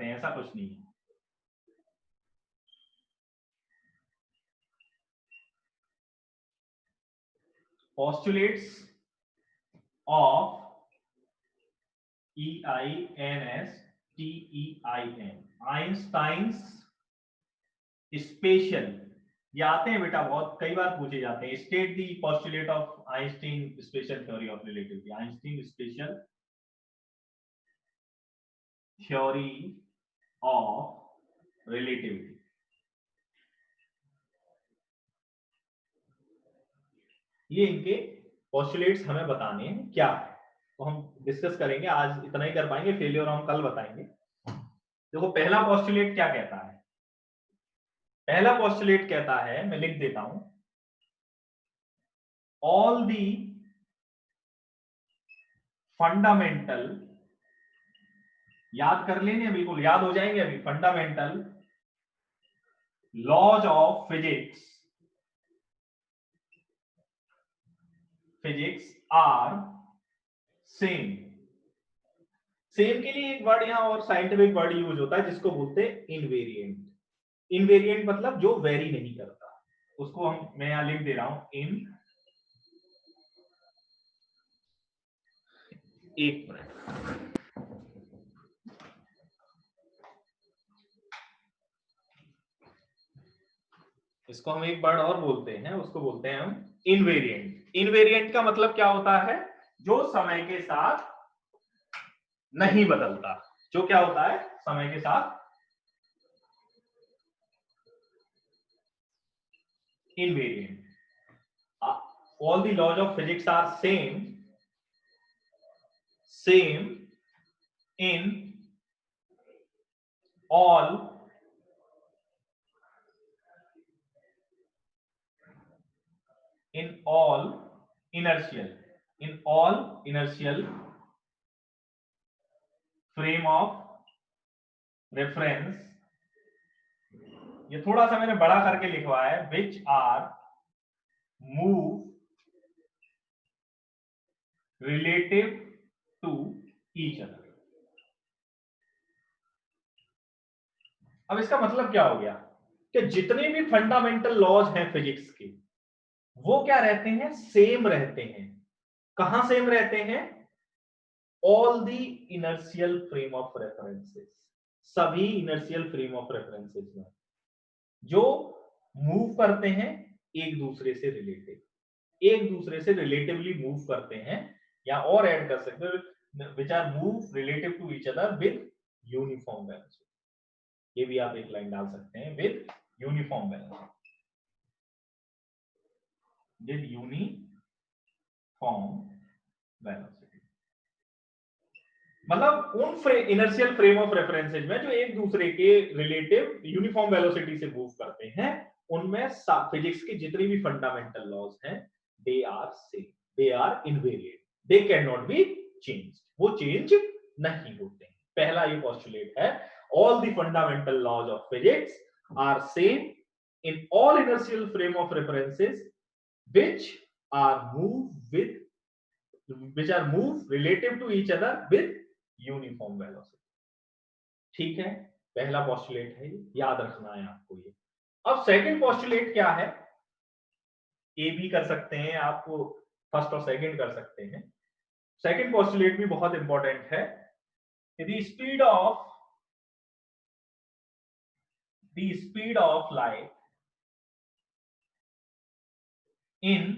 सकते हैं, ऐसा कुछ नहीं है। Postulates of EINSTEIN, Einstein's special, ये आते हैं बेटा, बहुत कई बार पूछे जाते हैं। State the postulate of Einstein special theory of relativity, Einstein special theory of relativity. ये इनके पोस्टुलेट्स हमें बताने हैं क्या है, तो हम डिस्कस करेंगे। आज इतना ही कर पाएंगे, फेलियर हम कल बताएंगे। देखो पहला पोस्टुलेट क्या कहता है। पहला पोस्टुलेट कहता है, मैं लिख देता हूं, ऑल दी फंडामेंटल, याद कर लेंगे, बिल्कुल याद हो जाएंगे अभी, fundamental laws of physics are same. Same के लिए एक वर्ड यहां और साइंटिफिक वर्ड यूज होता है जिसको बोलते हैं इनवेरिएंट। इनवेरिएंट मतलब जो वेरी नहीं करता, उसको मैं यहां लिख दे रहा हूं इन, एक मिनट, इसको हम एक वर्ड और बोलते हैं, उसको बोलते हैं हम इनवेरिएंट। इनवेरिएंट का मतलब क्या होता है, जो समय के साथ नहीं बदलता। जो क्या होता है, समय के साथ invariant. All the laws of physics are same in all inertial frame of reference, ये थोड़ा सा मैंने बड़ा करके लिखवाया है, which are move relative to each other। अब इसका मतलब क्या हो गया कि जितने भी फंडामेंटल लॉज हैं फिजिक्स के, वो क्या रहते हैं, सेम रहते हैं। कहां सेम रहते हैं, all the inertial frame of references, सभी इनर्शियल फ्रेम ऑफ रेफरेंसेस में जो मूव करते हैं एक दूसरे से रिलेटिव, एक दूसरे से रिलेटिवली मूव करते हैं, या और ऐड कर सकते हो, which are move relative to each other with uniform velocity. ये भी आप एक लाइन डाल सकते हैं, with uniform velocity, with uniform velocity. मतलब उन इनर्शियल फ्रेम ऑफ रेफरेंसेस में जो एक दूसरे के रिलेटिव यूनिफॉर्म वेलोसिटी से मूव करते हैं, उनमें फिजिक्स की जितनी भी फंडामेंटल लॉज हैं, they are same, they are invariant, they can not be changed, वो चेंज नहीं होते हैं। पहला ये पोस्टुलेट है, all the fundamental laws of physics are same in all inertial frame of references which are move relative to each other with uniform velocity. ठीक है, पहला पोस्टुलेट है, याद रखना है आपको ये। अब सेकंड पोस्टुलेट क्या है, ए भी कर सकते हैं आप, फर्स्ट और सेकंड कर सकते हैं। सेकंड पोस्टुलेट भी बहुत इंपॉर्टेंट है, the speed of light in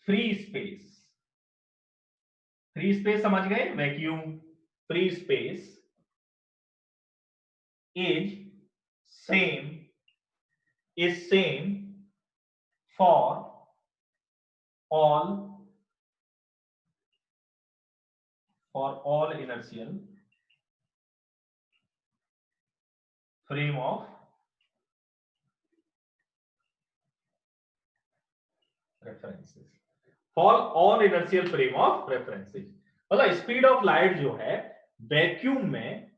free space. Free space समझ गए, vacuum free space is same for all inertial frame of references, for all inertial frame of references। मतलब स्पीड ऑफ लाइट जो है vacuum में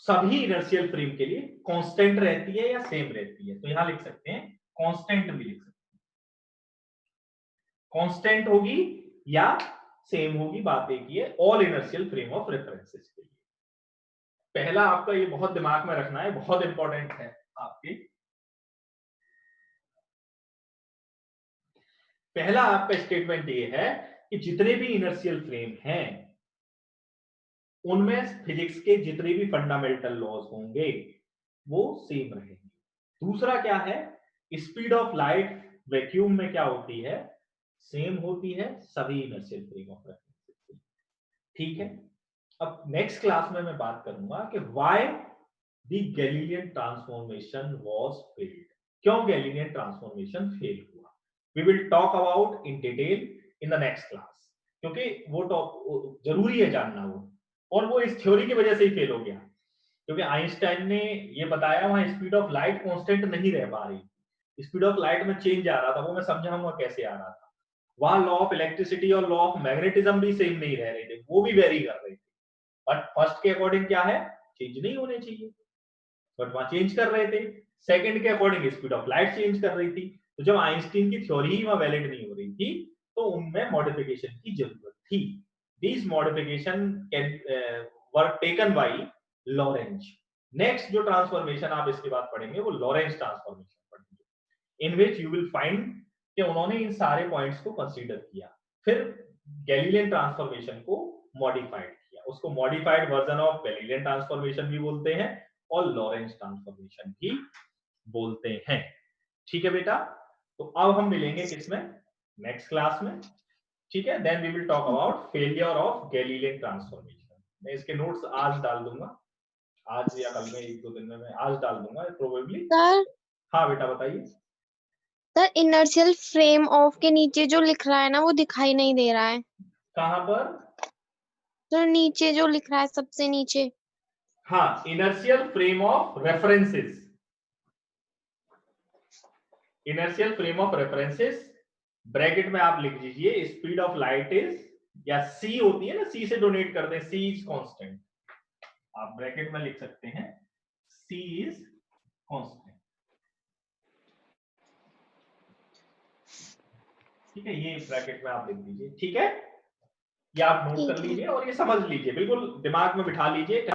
सभी inertial frame के लिए constant रहती है या सेम रहती है, तो यहां लिख सकते हैं कांस्टेंट भी लिख सकते हैं, कांस्टेंट होगी या सेम होगी, बात एक ही है, all inertial frame of references के लिए। पहला आपका ये बहुत दिमाग में रखना है, बहुत इंपॉर्टेंट है आपके। पहला आपका स्टेटमेंट ये है कि जितने भी इनर्शियल फ्रेम हैं उनमें फिजिक्स के जितने भी फंडामेंटल लॉज होंगे वो सेम रहेंगे। दूसरा क्या है, स्पीड ऑफ लाइट वैक्यूम में क्या होती है, सेम होती है सभी इनर्शियल फ्रेम ऑफ रेफरेंस। ठीक है, अब नेक्स्ट क्लास में मैं बात करूंगा कि why the Galilean transformation was failed, क्यों गैलीलियन ट्रांसफॉर्मेशन फेल हुआ। We will talk about in detail in the next class, क्योंकि वो जरूरी है जानना वो, और वो इस थ्योरी की वजह से ही फेल हो गया, क्योंकि आइंस्टाइन ने ये बताया वहां स्पीड ऑफ लाइट कांस्टेंट नहीं रह पा रही, स्पीड ऑफ लाइट में चेंज आ रहा था, वो मैं समझाऊंगा कैसे आ रहा था। वहां लॉ ऑफ इलेक्ट्रिसिटी और लॉ ऑफ मैग्नेटिज्म भी सेम नहीं रह रहे थे, वो भी वेरी कर रहे थे। बट फर्स्ट के अकॉर्डिंग क्या है, चेंज नहीं होने चाहिए, बट वहां चेंज कर रहे थे। सेकंड के according speed of light change कर रही थी। तो जब आइंस्टीन की थ्योरी ही वहां वैलिड नहीं हो रही थी तो उनमें मॉडिफिकेशन की जरूरत थी। These modifications were taken by Lorentz. Next जो ट्रांसफॉर्मेशन आप इसके बाद पढ़ेंगे वो लॉरेंज ट्रांसफॉर्मेशन पढ़ेंगे, in which you will find कि उन्होंने इन सारे पॉइंट्स को कंसीडर किया, फिर गैलीलियन ट्रांसफॉर्मेशन को मॉडिफाइड किया, उसको modified version of Galilean transformation भी बोलते हैं और लॉरेंज ट्रांसफॉर्मेशन भी बोलते हैं। ठीक है बेटा, तो अब हम मिलेंगे किसमें, नेक्स्ट क्लास में। ठीक है, then we will talk about failure of Galilean transformation. मैं इसके नोट्स आज डाल दूंगा, आज या कल में, एक दो दिन में मैं आज डाल दूंगा प्रोबेबली। सर हाँ बेटा बताइए। सर इनर्शियल फ्रेम ऑफ के नीचे जो लिख रहा है ना वो दिखाई नहीं दे रहा है। कहां पर? सर नीचे जो लिख रहा है सबसे नीचे। हाँ, inertial frame of references, inertial frame of references bracket में आप लिख दीजिए स्पीड ऑफ लाइट इज, या सी होती है ना, सी से डोनेट करते हैं, सी इज कांस्टेंट, आप ब्रैकेट में लिख सकते हैं सी इज कांस्टेंट। ठीक है, ये ब्रैकेट में आप लिख दीजिए। ठीक है, ये आप नोट कर लीजिए और ये समझ लीजिए, बिल्कुल दिमाग में बिठा लीजिए।